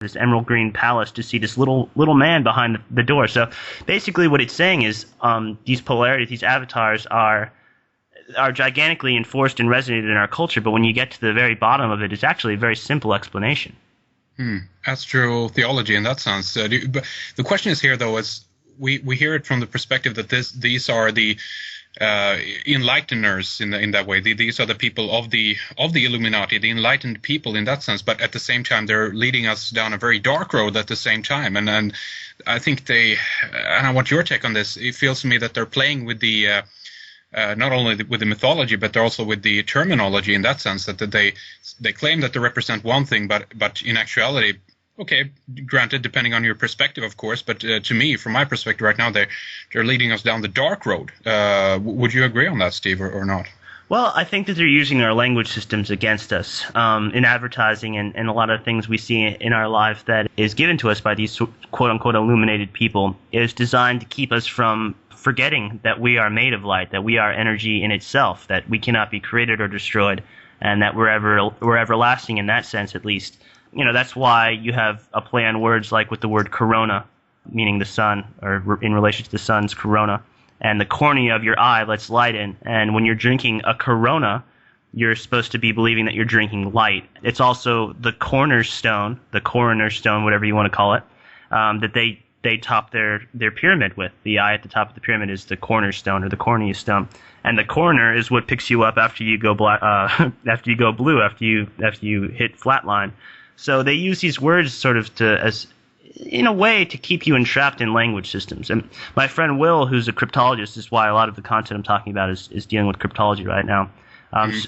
this emerald green palace to see this little man behind the door. So basically what it's saying is these polarities, these avatars are gigantically enforced and resonated in our culture, but when you get to the very bottom of it, it's actually a very simple explanation. Astral theology in that sense. But the question is here, though, is we hear it from the perspective that these are the enlighteners in that way. These are the people of the Illuminati, the enlightened people in that sense. But at the same time, they're leading us down a very dark road at the same time. And I think and I want your take on this. It feels to me that they're playing with the not only with the mythology, but also with the terminology in that sense, that they claim that they represent one thing, but in actuality, okay, granted, depending on your perspective, of course, but to me, from my perspective right now, they're leading us down the dark road. Would you agree on that, Steve, or not? Well, I think that they're using our language systems against us in advertising and a lot of things we see in our life that is given to us by these quote-unquote illuminated people is designed to keep us from forgetting that we are made of light, that we are energy in itself, that we cannot be created or destroyed, and that we're everlasting in that sense, at least. You know, that's why you have a play on words like with the word corona, meaning the sun, or in relation to the sun's corona, and the cornea of your eye lets light in. And when you're drinking a corona, you're supposed to be believing that you're drinking light. It's also the cornerstone, whatever you want to call it, that they top their pyramid with. The eye at the top of the pyramid is the cornerstone or the cornea stone, and the corner is what picks you up after you go after you go blue, after you hit flatline. So they use these words sort of as in a way to keep you entrapped in language systems. And my friend Will, who's a cryptologist, is why a lot of the content I'm talking about is dealing with cryptology right now,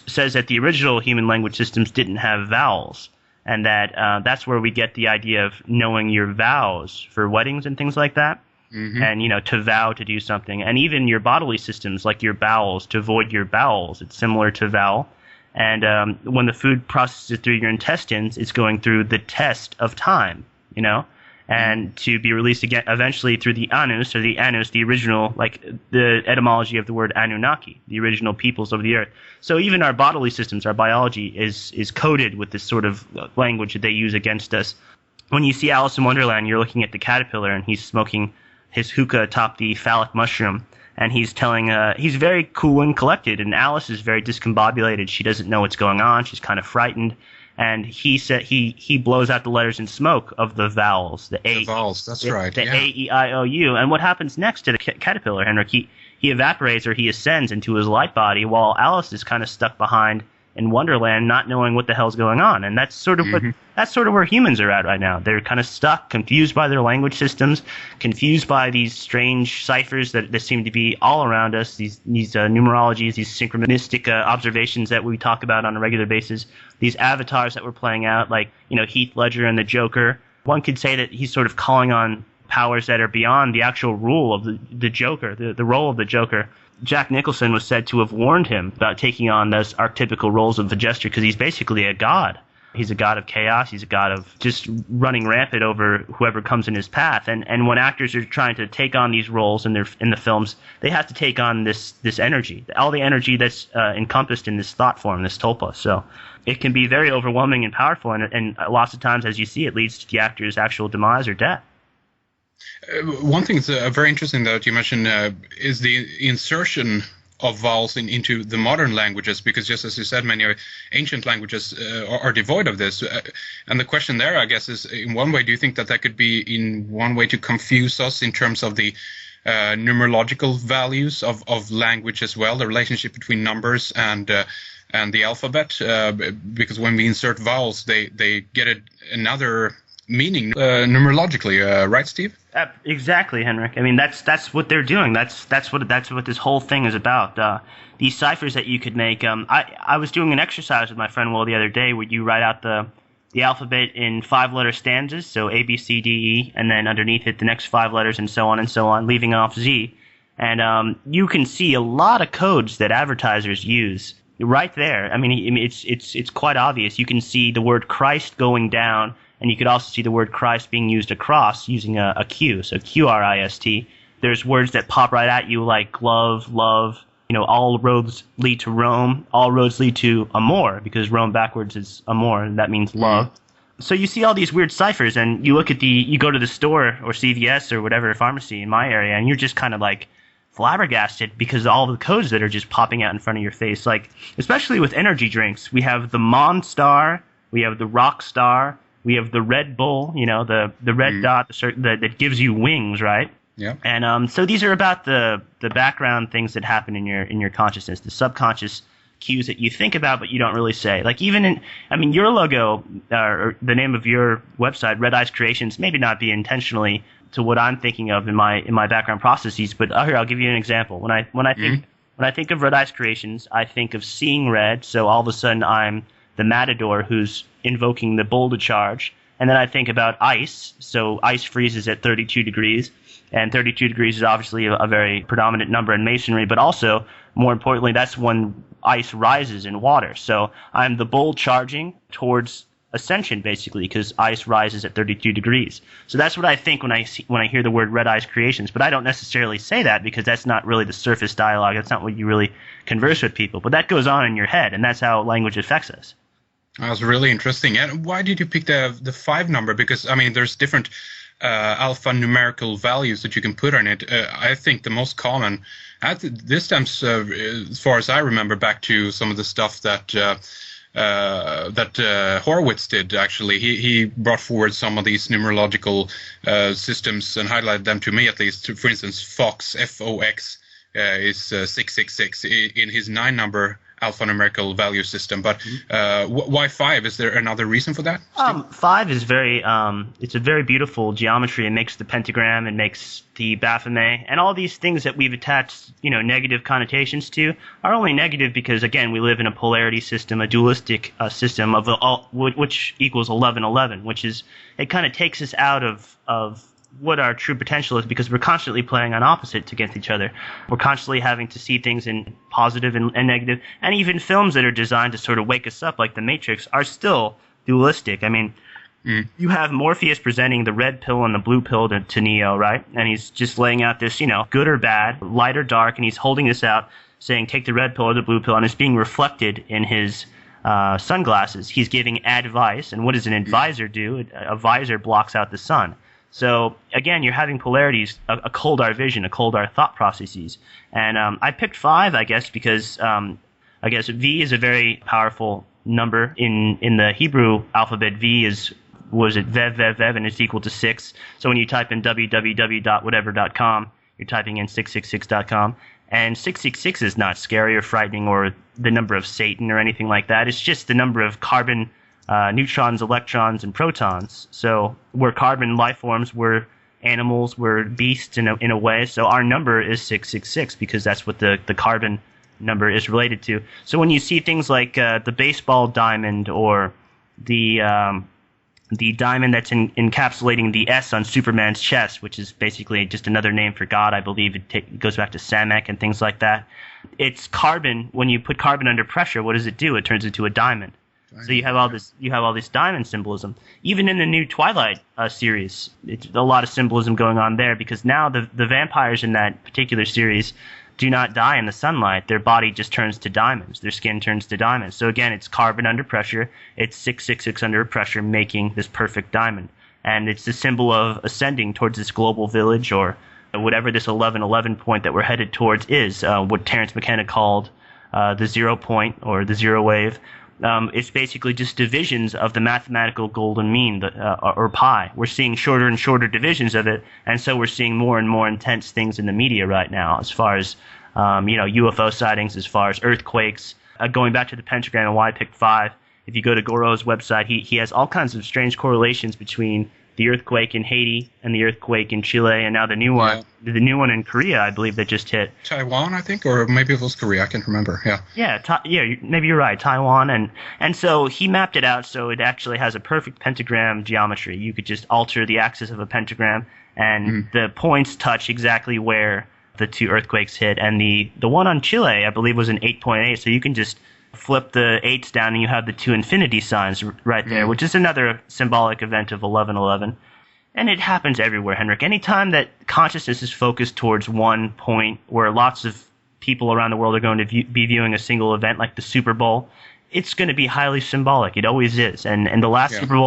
says that the original human language systems didn't have vowels. And that's where we get the idea of knowing your vows for weddings and things like that. Mm-hmm. And, you know, to vow to do something. And even your bodily systems, like your bowels, to void your bowels. It's similar to vowel. And when the food processes through your intestines, it's going through the test of time, you know, and to be released again eventually through the anus, the original, like the etymology of the word Anunnaki, the original peoples of the earth. So even our bodily systems, our biology is coded with this sort of language that they use against us. When you see Alice in Wonderland, you're looking at the caterpillar and he's smoking his hookah atop the phallic mushroom. And he's he's very cool and collected, and Alice is very discombobulated. She doesn't know what's going on. She's kind of frightened. And he said he blows out the letters in smoke of the vowels, the A. The vowels, that's right. The A, E, I, O, U. And what happens next to the caterpillar, Henrik? He evaporates or he ascends into his light body, while Alice is kind of stuck behind in Wonderland, not knowing what the hell's going on. And that's sort of where humans are at right now. They're kind of stuck, confused by their language systems, confused by these strange ciphers that seem to be all around us, these numerologies, these synchronistic observations that we talk about on a regular basis, these avatars that we're playing out, like, you know, Heath Ledger and the Joker. One could say that he's sort of calling on powers that are beyond the actual rule of the Joker, the role of the Joker. Jack Nicholson was said to have warned him about taking on those archetypical roles of the jester because he's basically a god. He's a god of chaos. He's a god of just running rampant over whoever comes in his path. And when actors are trying to take on these roles in the films, they have to take on this energy, all the energy that's encompassed in this thought form, this tulpa. So it can be very overwhelming and powerful, and lots of times, as you see, it leads to the actor's actual demise or death. One thing that's very interesting that you mentioned is the insertion of vowels into the modern languages, because just as you said, many ancient languages are devoid of this. And the question there, I guess, is in one way, do you think that could be in one way to confuse us in terms of the numerological values of language as well, the relationship between numbers and the alphabet? Because when we insert vowels, they get another meaning numerologically, right, Steve? Exactly, Henrik. I mean, that's what they're doing. That's what this whole thing is about. These ciphers that you could make. I was doing an exercise with my friend Will the other day where you write out the alphabet in 5-letter stanzas, so A, B, C, D, E, and then underneath it the next 5 letters and so on, leaving off Z. And you can see a lot of codes that advertisers use right there. I mean, it's quite obvious. You can see the word Christ going down. And you could also see the word Christ being used across using a Q, so Q-R-I-S-T. There's words that pop right at you like glove, love, you know, all roads lead to Rome, all roads lead to amor, because Rome backwards is amor, and that means love. So you see all these weird ciphers, and you go to the store or CVS or whatever pharmacy in my area, and you're just kind of like flabbergasted because of all the codes that are just popping out in front of your face. Like, especially with energy drinks, we have the Monstar, we have the Rockstar, we have the Red Bull, the red dot that gives you wings, right? Yeah. And so these are about the background things that happen in your consciousness, the subconscious cues that you think about but you don't really say. Like your logo or the name of your website, Red Eyes Creations, maybe not be intentionally to what I'm thinking of in my background processes, but here I'll give you an example. When I think of Red Eyes Creations, I think of seeing red, so all of a sudden I'm the matador who's invoking the bull to charge. And then I think about ice, so ice freezes at 32 degrees, and 32 degrees is obviously a very predominant number in masonry, but also, more importantly, that's when ice rises in water. So I'm the bull charging towards ascension, basically, because ice rises at 32 degrees. So that's what I think when I hear the word Red Eyes Creations, but I don't necessarily say that because that's not really the surface dialogue. That's not what you really converse with people. But that goes on in your head, and that's how language affects us. That was really interesting. And why did you pick the 5 number? Because, I mean, there's different alphanumerical values that you can put on it. I think the most common, this stems, as far as I remember, back to some of the stuff that Horowitz did, actually. He brought forward some of these numerological systems and highlighted them to me, at least. For instance, Fox, F-O-X, is 666 in his 9-number alphanumerical value system. But why 5? Is there another reason for that? 5 is it's a very beautiful geometry. It makes the pentagram, it makes the Baphomet, and all these things that we've attached, negative connotations to are only negative because, again, we live in a polarity system, a dualistic system of which equals 1111, which is, it kind of takes us out of what our true potential is because we're constantly playing on opposites against each other. We're constantly having to see things in positive and negative, and even films that are designed to sort of wake us up, like The Matrix, are still dualistic. I mean, you have Morpheus presenting the red pill and the blue pill to Neo, right? And he's just laying out this, good or bad, light or dark, and he's holding this out, saying, take the red pill or the blue pill, and it's being reflected in his sunglasses. He's giving advice, and what does an advisor do? A visor blocks out the sun. So, again, you're having polarities, a cold our vision, a cold our thought processes. And I picked 5, I guess, because I guess V is a very powerful number. In the Hebrew alphabet, V was it Vev, Vev, Vev, and it's equal to 6. So when you type in www.whatever.com, you're typing in 666.com. And 666 is not scary or frightening or the number of Satan or anything like that. It's just the number of carbon neutrons, electrons, and protons. So we're carbon life forms, we're animals, we're beasts in a way. So our number is 666 because that's what the carbon number is related to. So when you see things like the baseball diamond or the diamond that's encapsulating the S on Superman's chest, which is basically just another name for God, I believe it goes back to Samek and things like that. It's carbon. When you put carbon under pressure, what does it do? It turns into a diamond. So you have all this diamond symbolism. Even in the new Twilight series, it's a lot of symbolism going on there because now the vampires in that particular series do not die in the sunlight. Their body just turns to diamonds. Their skin turns to diamonds. So again, it's carbon under pressure. It's 666 under pressure, making this perfect diamond. And it's the symbol of ascending towards this global village or whatever this 1111 point that we're headed towards is, what Terence McKenna called the 0 point or the zero wave. It's basically just divisions of the mathematical golden mean, or pi. We're seeing shorter and shorter divisions of it, and so we're seeing more and more intense things in the media right now, as far as UFO sightings, as far as earthquakes. Going back to the pentagram and why I picked 5, if you go to Goro's website, he has all kinds of strange correlations between the earthquake in Haiti and the earthquake in Chile, and now the new one in Korea, I believe, that just hit. Taiwan, I think, or maybe it was Korea. I can't remember. Yeah. Maybe you're right. Taiwan, and so he mapped it out so it actually has a perfect pentagram geometry. You could just alter the axis of a pentagram, and the points touch exactly where the 2 earthquakes hit. And the one on Chile, I believe, was an 8.8. So you can just flip the 8s down and you have the 2 infinity signs right there, which is another symbolic event of 1111. And it happens everywhere, Henrik. Anytime that consciousness is focused towards one point where lots of people around the world are going to be viewing a single event like the Super Bowl, it's going to be highly symbolic. It always is. And the last Super Bowl